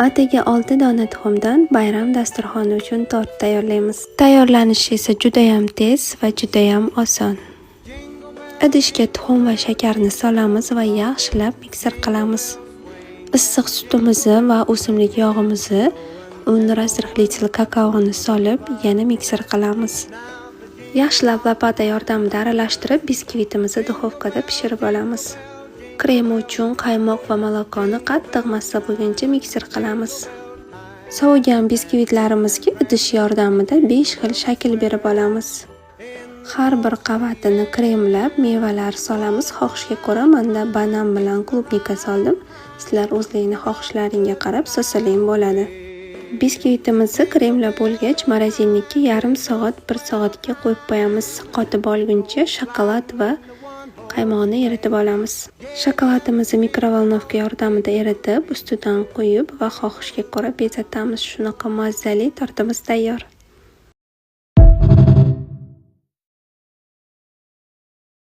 Atigi 6 dona tuxumdan bayram dasturxoni uchun tort tayyorlaymiz. Tayyorlanishi esa juda ham tez va juda ham oson. Idishga tuxum va shakarni solamiz va yaxshilab miksir qilamiz. Issiq sutimizni va o'simlik yog'imizni, 10 razrixli kakaoni solib, yana miksir qilamiz. Yaxshilab lopata yordamida aralashtirib, biskvitimizni duxovkada pishirib olamiz. Krem uchun qaymoq va molokoni qattiq massa bo'lguncha miksir qilamiz. Sovigan biskvitlarimizga idish yordamida 5 xil shakl berib olamiz. Har bir qavatini kremlab, mevalar solamiz. Xohishga ko'ra menda banan bilan klubnika soldim. Sizlar o'zlaringizning xohishlaringga qarab sosalang bo'ladi. Biskvitimizni kremlab bo'lgach, morozinlikka yarim soat, 1 soatga qo'yib qo'yamiz. Qotib olguncha shokolad va qaymoqni eritib olamiz. Shokoladimizni mikrovolnovka yordamida eritib, ustidan quyib va xohishga ko'ra bezatamiz. Shunaqa mazali tortimiz tayyor.